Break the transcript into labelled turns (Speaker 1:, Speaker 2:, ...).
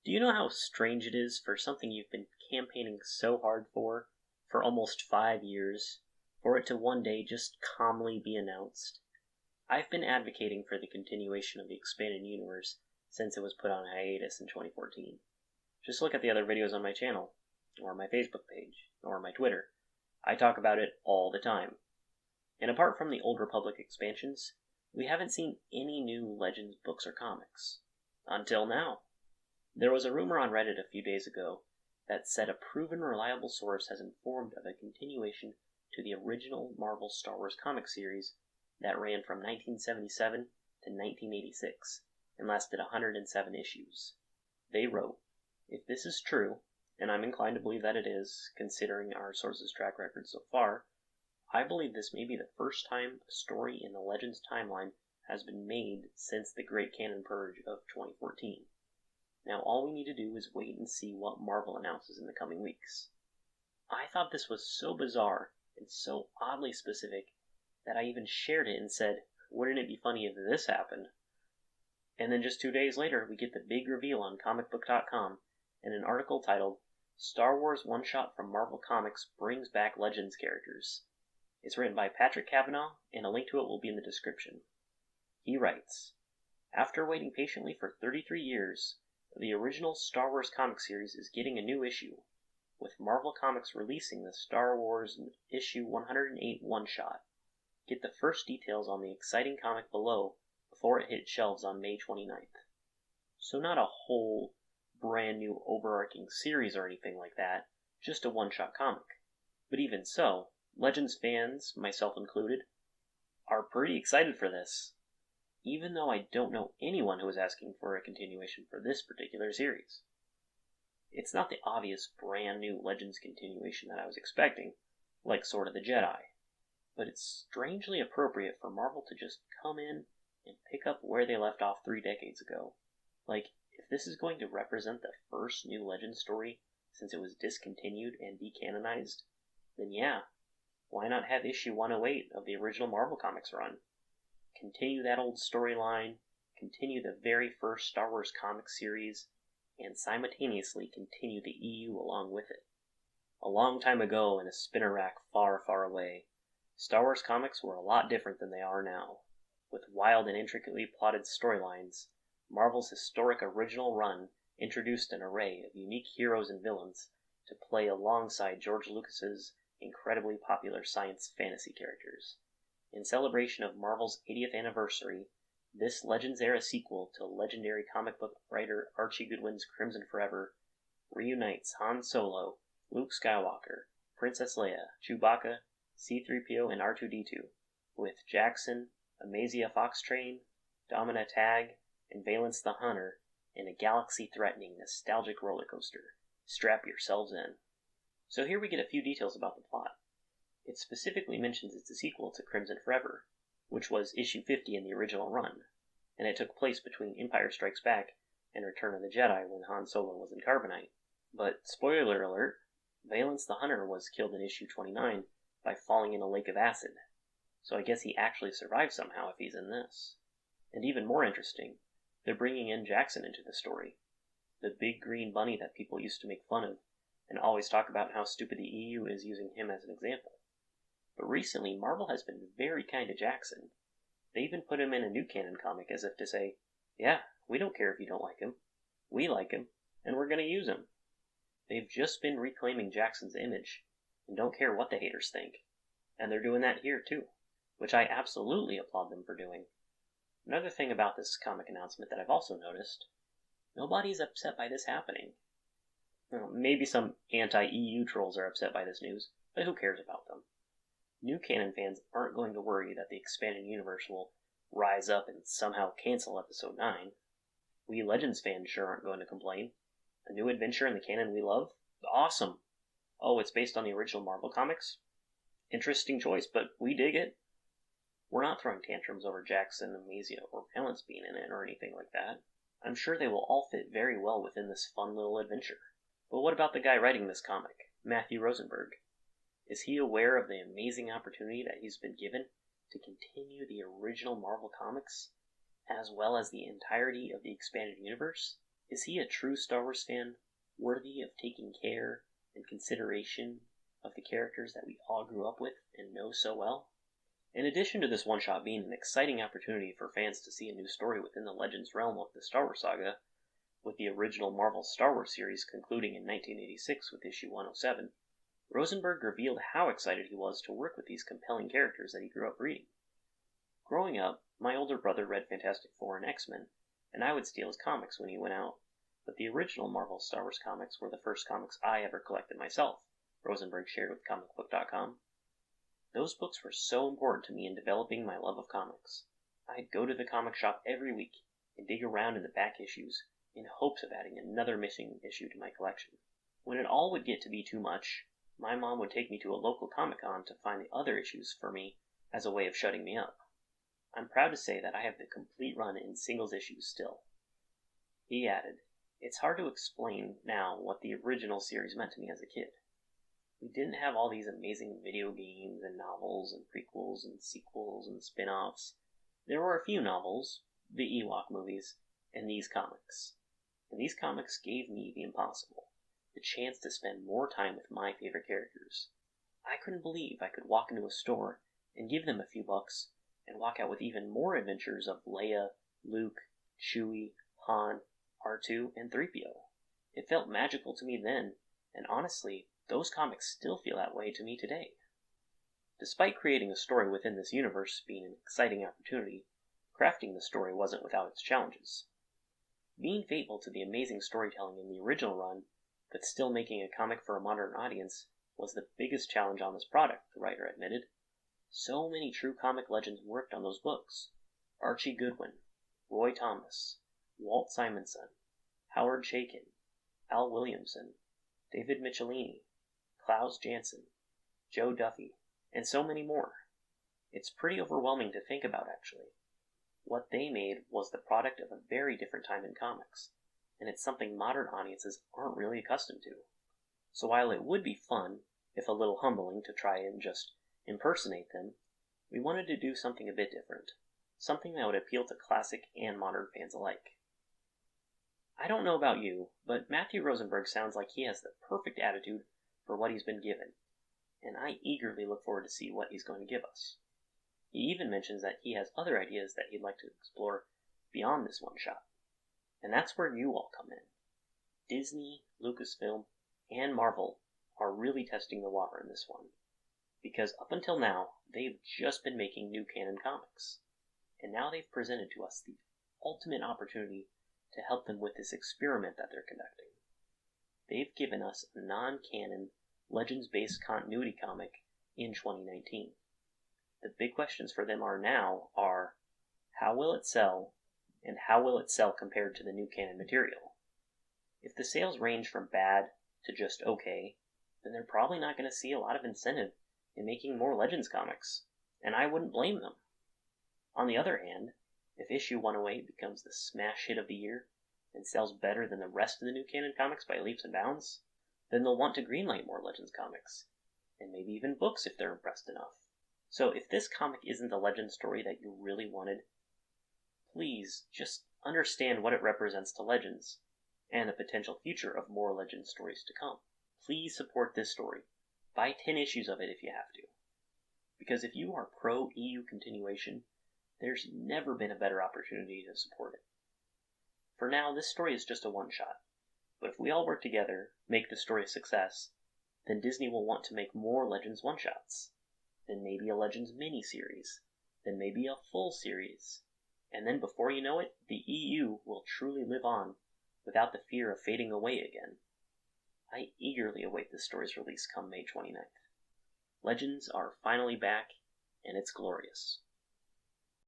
Speaker 1: Do you know how strange it is for something you've been campaigning so hard for almost 5 years, for it to one day just calmly be announced? I've been advocating for the continuation of the expanded universe since it was put on hiatus in 2014. Just look at the other videos on my channel, or my Facebook page, or my Twitter. I talk about it all the time. And apart from the Old Republic expansions, we haven't seen any new Legends books or comics. Until now. There was a rumor on Reddit a few days ago that said a proven reliable source has informed of a continuation to the original Marvel Star Wars comic series that ran from 1977 to 1986 and lasted 107 issues. They wrote, "If this is true, and I'm inclined to believe that it is, considering our source's track record so far, I believe this may be the first time a story in the Legends timeline has been made since the Great Canon Purge of 2014. Now all we need to do is wait and see what Marvel announces in the coming weeks." I thought this was so bizarre and so oddly specific that I even shared it and said, wouldn't it be funny if this happened? And then just 2 days later, we get the big reveal on comicbook.com and an article titled, "Star Wars One-Shot from Marvel Comics Brings Back Legends Characters." It's written by Patrick Cavanaugh, and a link to it will be in the description. He writes, "After waiting patiently for 33 years, the original Star Wars comic series is getting a new issue, with Marvel Comics releasing the Star Wars issue 108 one-shot. Get the first details on the exciting comic below before it hits shelves on May 29th. So not a whole brand new overarching series or anything like that, just a one-shot comic. But even so, Legends fans, myself included, are pretty excited for this, even though I don't know anyone who is asking for a continuation for this particular series. It's not the obvious brand new Legends continuation that I was expecting, like Sword of the Jedi, but it's strangely appropriate for Marvel to just come in and pick up where they left off 3 decades ago. Like, if this is going to represent the first new Legends story since it was discontinued and decanonized, then yeah, why not have issue 108 of the original Marvel Comics run? Continue that old storyline, continue the very first Star Wars comic series, and simultaneously continue the EU along with it. A long time ago in a spinner rack far, far away, Star Wars comics were a lot different than they are now. With wild and intricately plotted storylines, Marvel's historic original run introduced an array of unique heroes and villains to play alongside George Lucas's incredibly popular science fantasy characters. In celebration of Marvel's 80th anniversary, this Legends-era sequel to legendary comic book writer Archie Goodwin's Crimson Forever reunites Han Solo, Luke Skywalker, Princess Leia, Chewbacca, C-3PO, and R2-D2, with Jackson, Amazia Foxtrain, Domina Tag, and Valence the Hunter in a galaxy-threatening, nostalgic roller coaster. Strap yourselves in. So here we get a few details about the plot. It specifically mentions it's a sequel to Crimson Forever, which was issue 50 in the original run, and it took place between Empire Strikes Back and Return of the Jedi when Han Solo was in Carbonite. But, spoiler alert, Valence the Hunter was killed in issue 29 by falling in a lake of acid, so I guess he actually survived somehow if he's in this. And even more interesting, they're bringing in Jackson into the story, the big green bunny that people used to make fun of, and always talk about how stupid the EU is using him as an example. But recently, Marvel has been very kind to Jackson. They even put him in a new canon comic as if to say, yeah, we don't care if you don't like him. We like him, and we're going to use him. They've just been reclaiming Jackson's image, and don't care what the haters think. And they're doing that here too, which I absolutely applaud them for doing. Another thing about this comic announcement that I've also noticed, nobody's upset by this happening. Well, maybe some anti-EU trolls are upset by this news, but who cares about them? New canon fans aren't going to worry that the expanded universe will rise up and somehow cancel Episode 9. We Legends fans sure aren't going to complain. A new adventure in the canon we love? Awesome! Oh, it's based on the original Marvel comics? Interesting choice, but we dig it. We're not throwing tantrums over Jackson, Amazia, or Valence being in it or anything like that. I'm sure they will all fit very well within this fun little adventure. But what about the guy writing this comic, Matthew Rosenberg? Is he aware of the amazing opportunity that he's been given to continue the original Marvel comics, as well as the entirety of the expanded universe? Is he a true Star Wars fan, worthy of taking care and consideration of the characters that we all grew up with and know so well? In addition to this one-shot being an exciting opportunity for fans to see a new story within the Legends realm of the Star Wars saga, with the original Marvel Star Wars series concluding in 1986 with issue 107, Rosenberg revealed how excited he was to work with these compelling characters that he grew up reading. Growing up, my older brother read Fantastic Four and X-Men, and I would steal his comics when he went out, but the original Marvel Star Wars comics were the first comics I ever collected myself, Rosenberg shared with comicbook.com. Those books were so important to me in developing my love of comics. I'd go to the comic shop every week and dig around in the back issues in hopes of adding another missing issue to my collection. When it all would get to be too much, my mom would take me to a local Comic-Con to find the other issues for me as a way of shutting me up. I'm proud to say that I have the complete run in singles issues still. He added, "It's hard to explain now what the original series meant to me as a kid. We didn't have all these amazing video games and novels and prequels and sequels and spin-offs. There were a few novels, the Ewok movies, and these comics. And these comics gave me the impossible. The chance to spend more time with my favorite characters. I couldn't believe I could walk into a store and give them a few bucks and walk out with even more adventures of Leia, Luke, Chewie, Han, R2, and 3PO. It felt magical to me then, and honestly, those comics still feel that way to me today." Despite creating a story within this universe being an exciting opportunity, crafting the story wasn't without its challenges. Being faithful to the amazing storytelling in the original run, but still making a comic for a modern audience, was the biggest challenge on this product, the writer admitted. So many true comic legends worked on those books. Archie Goodwin, Roy Thomas, Walt Simonson, Howard Chaykin, Al Williamson, David Michelini, Klaus Janson, Joe Duffy, and so many more. It's pretty overwhelming to think about, actually. What they made was the product of a very different time in comics, and it's something modern audiences aren't really accustomed to. So while it would be fun, if a little humbling, to try and just impersonate them, we wanted to do something a bit different, something that would appeal to classic and modern fans alike. I don't know about you, but Matthew Rosenberg sounds like he has the perfect attitude for what he's been given, and I eagerly look forward to see what he's going to give us. He even mentions that he has other ideas that he'd like to explore beyond this one shot. And that's where you all come in. Disney, Lucasfilm, and Marvel are really testing the water in this one, because up until now, they've just been making new canon comics, and now they've presented to us the ultimate opportunity to help them with this experiment that they're conducting. They've given us a non-canon, Legends-based continuity comic in 2019. The big questions for them are, how will it sell, and how will it sell compared to the new canon material? If the sales range from bad to just okay, then they're probably not going to see a lot of incentive in making more Legends comics, and I wouldn't blame them. On the other hand, if issue 108 becomes the smash hit of the year and sells better than the rest of the new canon comics by leaps and bounds, then they'll want to greenlight more Legends comics, and maybe even books if they're impressed enough. So if this comic isn't the Legends story that you really wanted, please just understand what it represents to Legends, and the potential future of more Legends stories to come. Please support this story. Buy 10 issues of it if you have to. Because if you are pro-EU continuation, there's never been a better opportunity to support it. For now, this story is just a one-shot, but if we all work together, make the story a success, then Disney will want to make more Legends one-shots, then maybe a Legends mini-series, then maybe a full series, and then before you know it, the EU will truly live on without the fear of fading away again. I eagerly await this story's release come May 29th. Legends are finally back, and it's glorious.